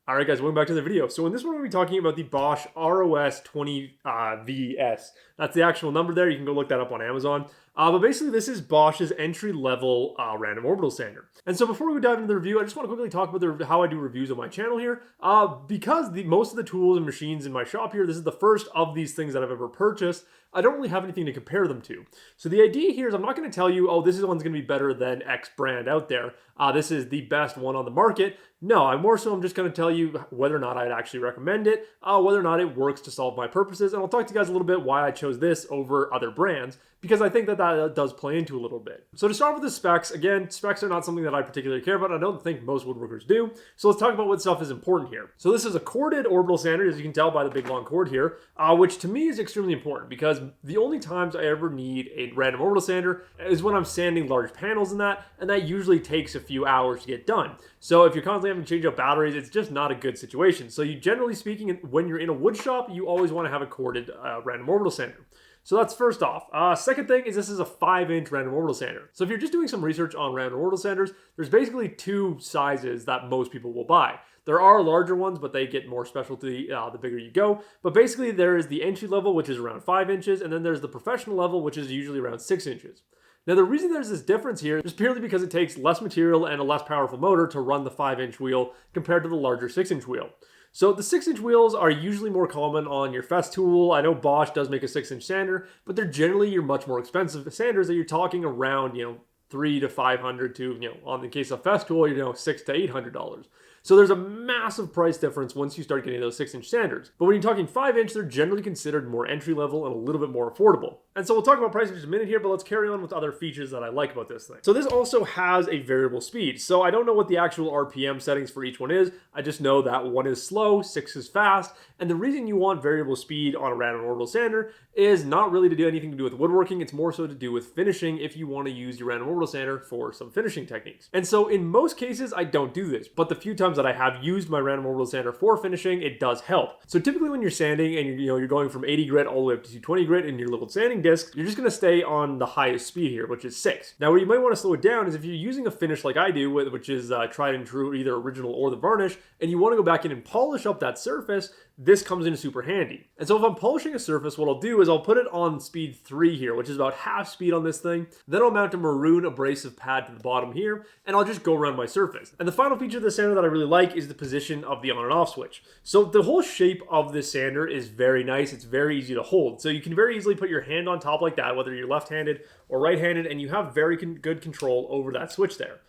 Alright guys, welcome back to the video. So in this one we're going to be talking about the Bosch ROS 20 VS. That's the actual number there. You can go look that up on Amazon. But basically this is Bosch's entry-level random orbital sander. And so before we dive into the review, I just want to quickly talk about how I do reviews on my channel here. Because most of the tools and machines in my shop here, this is the first of these things that I've ever purchased. I don't really have anything to compare them to. So the idea here is I'm not going to tell you, oh, this one's going to be better than X brand out there. This is the best one on the market. No, I'm just going to tell you whether or not I'd actually recommend it, whether or not it works to solve my purposes. And I'll talk to you guys a little bit why I chose this over other brands, because I think that does play into a little bit. So to start with the specs, again, specs are not something that I particularly care about. I don't think most woodworkers do. So let's talk about what stuff is important here. So this is a corded orbital sander, as you can tell by the big long cord here, which to me is extremely important because the only times I ever need a random orbital sander is when I'm sanding large panels and that usually takes a few hours to get done. So if you're constantly having to change out batteries, it's just not a good situation. So you, generally speaking, when you're in a wood shop, you always want to have a corded random orbital sander. So that's first off. Second thing is this is a 5-inch random orbital sander. So if you're just doing some research on random orbital sanders, there's basically two sizes that most people will buy. There are larger ones, but they get more specialty the bigger you go. But basically there is the entry level, which is around 5 inches, and then there's the professional level, which is usually around 6 inches. Now the reason there's this difference here is purely because it takes less material and a less powerful motor to run the 5-inch wheel compared to the larger 6-inch wheel. So the 6-inch wheels are usually more common on your Festool. I know Bosch does make a 6-inch sander, but they're generally your much more expensive sanders that you're talking around, $300 to $500 to, on the case of Festool, $600 to $800. So there's a massive price difference once you start getting those 6-inch sanders. But when you're talking 5-inch, they're generally considered more entry level and a little bit more affordable. And so we'll talk about price in just a minute here, but let's carry on with other features that I like about this thing. So this also has a variable speed. So I don't know what the actual RPM settings for each one is. I just know that 1 is slow, 6 is fast. And the reason you want variable speed on a random orbital sander is not really to do anything to do with woodworking. It's more so to do with finishing if you want to use your random orbital sander for some finishing techniques. And so in most cases, I don't do this, but the few times that I have used my random orbital sander for finishing, it does help. So typically when you're sanding and you're going from 80 grit all the way up to 220 grit in your little sanding disc, you're just going to stay on the highest speed here, which is 6. Now where you might want to slow it down is if you're using a finish like I do, which is tried and true, either original or the varnish, and you want to go back in and polish up that surface, this comes in super handy. And so if I'm polishing a surface, what I'll do is I'll put it on speed 3 here, which is about half speed on this thing. Then I'll mount a maroon abrasive pad to the bottom here, and I'll just go around my surface. And the final feature of the sander that I really like is the position of the on and off switch. So the whole shape of this sander is very nice. It's very easy to hold. So you can very easily put your hand on top like that, whether you're left-handed or right-handed, and you have very good control over that switch there.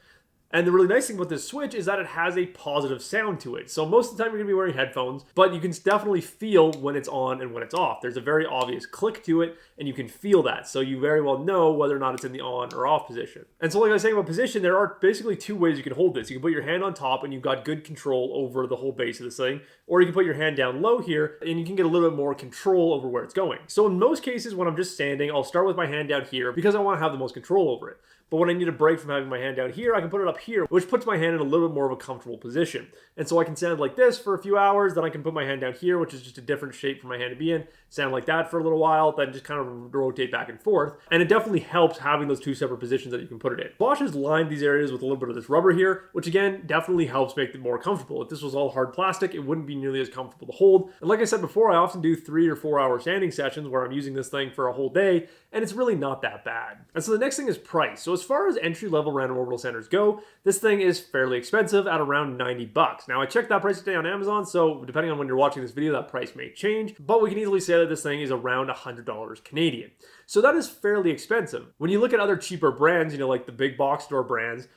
And the really nice thing about this switch is that it has a positive sound to it. So most of the time you're going to be wearing headphones, but you can definitely feel when it's on and when it's off. There's a very obvious click to it, and you can feel that. So you very well know whether or not it's in the on or off position. And so like I was saying about position, there are basically two ways you can hold this. You can put your hand on top and you've got good control over the whole base of this thing, or you can put your hand down low here and you can get a little bit more control over where it's going. So in most cases when I'm just standing, I'll start with my hand down here because I want to have the most control over it. But when I need a break from having my hand down here, I can put it up here, which puts my hand in a little bit more of a comfortable position. And so I can sand like this for a few hours, then I can put my hand down here, which is just a different shape for my hand to be in, sand like that for a little while, then just kind of rotate back and forth. And it definitely helps having those two separate positions that you can put it in. Bosch has lined these areas with a little bit of this rubber here, which again, definitely helps make it more comfortable. If this was all hard plastic, it wouldn't be nearly as comfortable to hold. And like I said before, I often do 3 or 4 hour sanding sessions where I'm using this thing for a whole day, and it's really not that bad. And so the next thing is price. So as far as entry-level random orbital sanders go, this thing is fairly expensive at around $90. Now I checked that price today on Amazon, so depending on when you're watching this video, that price may change, but we can easily say that this thing is around $100 Canadian. So that is fairly expensive. When you look at other cheaper brands, like the big box store brands,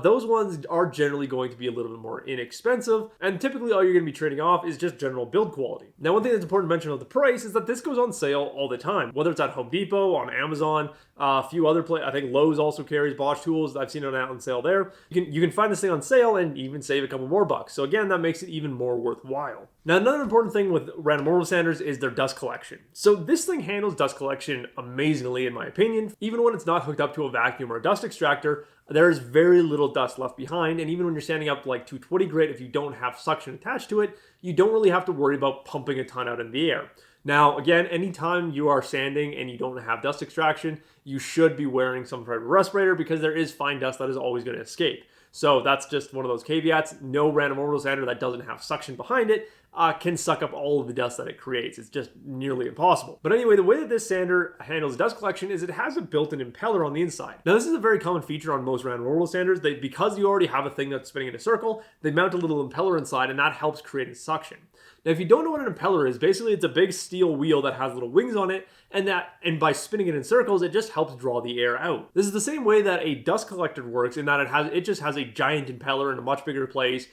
those ones are generally going to be a little bit more inexpensive, and typically all you're going to be trading off is just general build quality. Now, one thing that's important to mention about the price is that this goes on sale all the time, whether it's at Home Depot, on Amazon, a few other places. I think Lowe's also carries Bosch tools. I've seen it out on sale there. You can find this thing on sale and even save a couple more bucks. So again, that makes it even more worthwhile. Now, another important thing with random orbital sanders is their dust collection. So this thing handles dust collection amazingly, in my opinion. Even when it's not hooked up to a vacuum or a dust extractor, there is very little dust left behind. And even when you're sanding up like 220 grit, if you don't have suction attached to it, you don't really have to worry about pumping a ton out in the air. Now, again, anytime you are sanding and you don't have dust extraction, you should be wearing some type of respirator because there is fine dust that is always going to escape. So that's just one of those caveats. No random orbital sander that doesn't have suction behind it can suck up all of the dust that it creates. It's just nearly impossible. But anyway, the way that this sander handles dust collection is it has a built-in impeller on the inside. Now, this is a very common feature on most random orbital sanders. Because you already have a thing that's spinning in a circle, they mount a little impeller inside, and that helps create a suction. Now, if you don't know what an impeller is, basically it's a big steel wheel that has little wings on it, and by spinning it in circles, it just helps draw the air out. This is the same way that a dust collector works, in that it just has a giant impeller in a much bigger place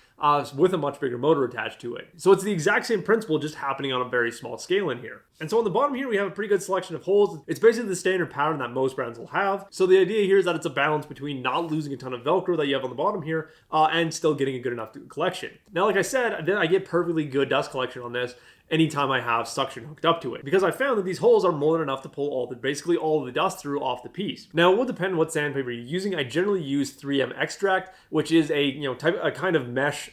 with a much bigger motor attached to it. So it's the exact same principle, just happening on a very small scale in here. And so on the bottom here, we have a pretty good selection of holes. It's basically the standard pattern that most brands will have. So the idea here is that it's a balance between not losing a ton of Velcro that you have on the bottom here and still getting a good enough collection. Now, like I said, I get perfectly good dust collection on this anytime I have suction hooked up to it, because I found that these holes are more than enough to pull basically all of the dust through off the piece. Now, it will depend on what sandpaper you're using. I generally use 3M extract, which is a kind of mesh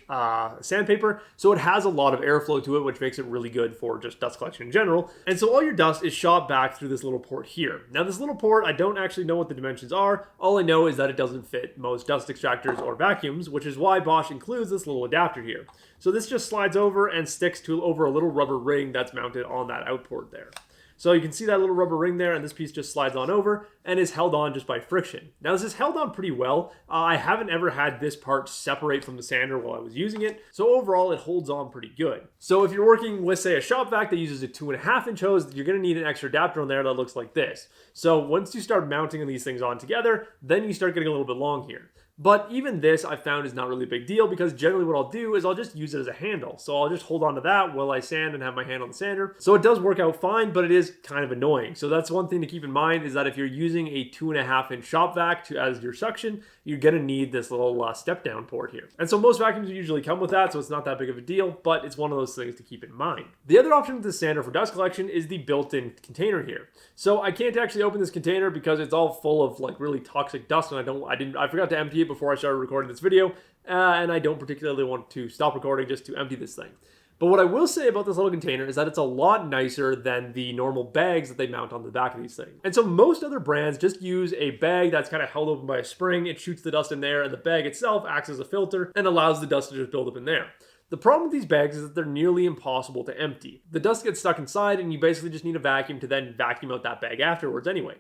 sandpaper, so it has a lot of airflow to it, which makes it really good for just dust collection in general. And so all your dust is shot back through this little port here. Now, this little port, I don't actually know what the dimensions are. All I know is that it doesn't fit most dust extractors or vacuums, which is why Bosch includes this little adapter here. So this just slides over and sticks over a little rubber ring that's mounted on that outport there. So you can see that little rubber ring there, and this piece just slides on over and is held on just by friction. Now, this is held on pretty well. I haven't ever had this part separate from the sander while I was using it, so overall it holds on pretty good. So if you're working with, say, a shop vac that uses a 2.5-inch hose, you're going to need an extra adapter on there that looks like this. So once you start mounting these things on together, then you start getting a little bit long here. But even this I found is not really a big deal, because generally what I'll do is I'll just use it as a handle. So I'll just hold on to that while I sand and have my hand on the sander. So it does work out fine, but it is kind of annoying. So that's one thing to keep in mind, is that if you're using a 2.5-inch shop vac as your suction, you're going to need this little step down port here. And so most vacuums usually come with that, so it's not that big of a deal, but it's one of those things to keep in mind. The other option with the sander for dust collection is the built-in container here. So I can't actually open this container because it's all full of like really toxic dust, and I forgot to empty it before I started recording this video, and I don't particularly want to stop recording just to empty this thing. But what I will say about this little container is that it's a lot nicer than the normal bags that they mount on the back of these things. And so most other brands just use a bag that's kind of held open by a spring. It shoots the dust in there, and the bag itself acts as a filter and allows the dust to just build up in there. The problem with these bags is that they're nearly impossible to empty. The dust gets stuck inside, and you basically just need a vacuum to then vacuum out that bag afterwards anyway.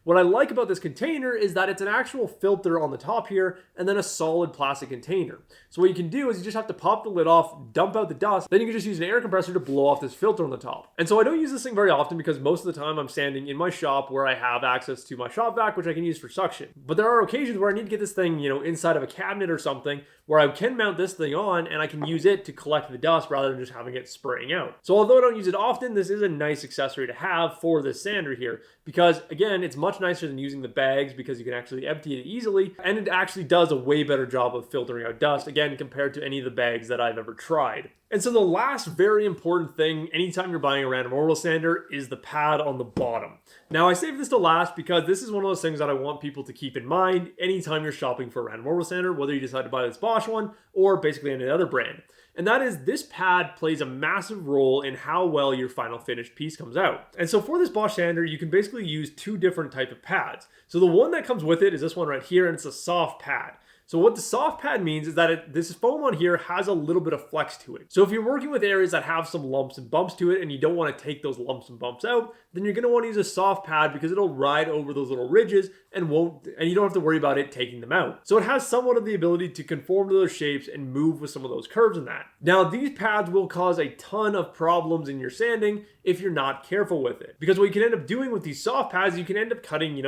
What I like about this container is that it's an actual filter on the top here, and then a solid plastic container. So what you can do is you just have to pop the lid off, dump out the dust, then you can just use an air compressor to blow off this filter on the top. And so I don't use this thing very often, because most of the time I'm sanding in my shop where I have access to my shop vac, which I can use for suction. But there are occasions where I need to get this thing, inside of a cabinet or something, where I can mount this thing on and I can use it to collect the dust rather than just having it spraying out. So although I don't use it often, this is a nice accessory to have for this sander here, because again, it's much nicer than using the bags because you can actually empty it easily, and it actually does a way better job of filtering out dust, again, compared to any of the bags that I've ever tried. And so the last very important thing anytime you're buying a random orbital sander is the pad on the bottom. Now, I saved this to last because this is one of those things that I want people to keep in mind anytime you're shopping for a random orbital sander, whether you decide to buy this Bosch one or basically any other brand. And that is, this pad plays a massive role in how well your final finished piece comes out. And so for this Bosch sander, you can basically use two different types of pads. So the one that comes with it is this one right here, and it's a soft pad. So what the soft pad means is that this foam on here has a little bit of flex to it. So if you're working with areas that have some lumps and bumps to it and you don't want to take those lumps and bumps out, then you're going to want to use a soft pad because it'll ride over those little ridges and you don't have to worry about it taking them out. So it has somewhat of the ability to conform to those shapes and move with some of those curves in that. Now, these pads will cause a ton of problems in your sanding if you're not careful with it. Because what you can end up doing with these soft pads, you can end up cutting,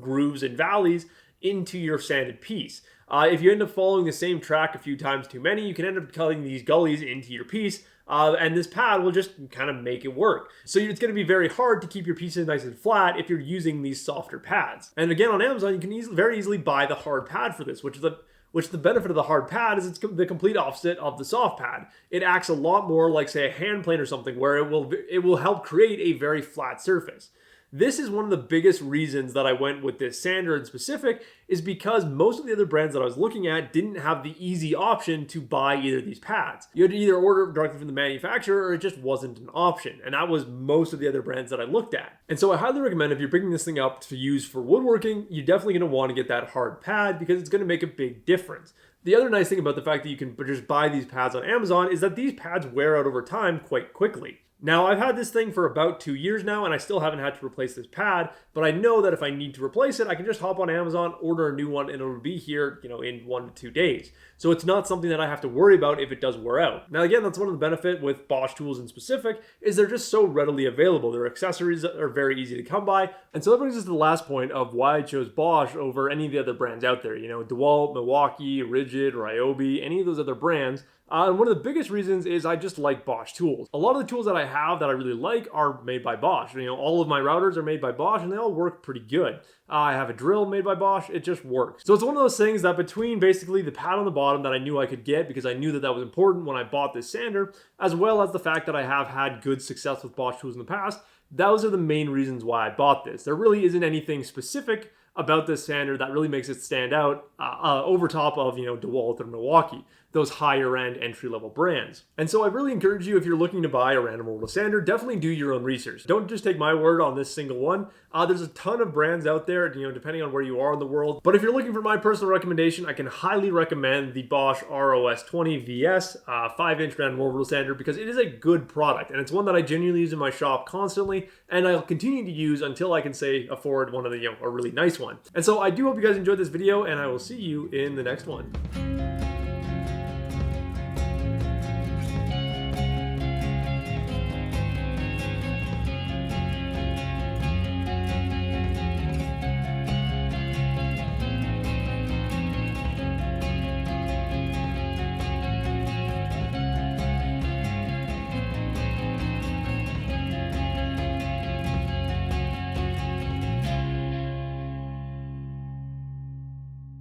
grooves and valleys into your sanded piece. If you end up following the same track a few times too many, you can end up cutting these gullies into your piece, and this pad will just kind of make it work. So it's going to be very hard to keep your pieces nice and flat if you're using these softer pads. And again, on Amazon, you can very easily buy the hard pad for this, which the benefit of the hard pad is it's the complete opposite of the soft pad. It acts a lot more like, say, a hand plane or something, where it will help create a very flat surface. This is one of the biggest reasons that I went with this sander in specific, is because most of the other brands that I was looking at didn't have the easy option to buy either of these pads. You had to either order directly from the manufacturer, or it just wasn't an option. And that was most of the other brands that I looked at. And so I highly recommend, if you're picking this thing up to use for woodworking, you're definitely going to want to get that hard pad because it's going to make a big difference. The other nice thing about the fact that you can just buy these pads on Amazon is that these pads wear out over time quite quickly. Now, I've had this thing for about 2 years now, and I still haven't had to replace this pad, but I know that if I need to replace it, I can just hop on Amazon, order a new one, and it'll be here, in 1 to 2 days. So it's not something that I have to worry about if it does wear out. Now, again, that's one of the benefits with Bosch tools in specific, is they're just so readily available. Their accessories are very easy to come by. And so that brings us to the last point of why I chose Bosch over any of the other brands out there. DeWalt, Milwaukee, Rigid, Ryobi, any of those other brands. And one of the biggest reasons is I just like Bosch tools. A lot of the tools that I have that I really like are made by Bosch. All of my routers are made by Bosch and they all work pretty good. I have a drill made by Bosch. It just works. So it's one of those things that between basically the pad on the bottom that I knew I could get because I knew that that was important when I bought this sander, as well as the fact that I have had good success with Bosch tools in the past, those are the main reasons why I bought this. There really isn't anything specific about this sander that really makes it stand out over top of, DeWalt or Milwaukee, those higher end entry level brands. And so I really encourage you, if you're looking to buy a random orbital sander, definitely do your own research. Don't just take my word on this single one. There's a ton of brands out there, depending on where you are in the world. But if you're looking for my personal recommendation, I can highly recommend the Bosch ROS 20 VS 5-inch random orbital sander because it is a good product. And it's one that I genuinely use in my shop constantly. And I'll continue to use until I can say afford one of the, a really nice one. And so I do hope you guys enjoyed this video and I will see you in the next one.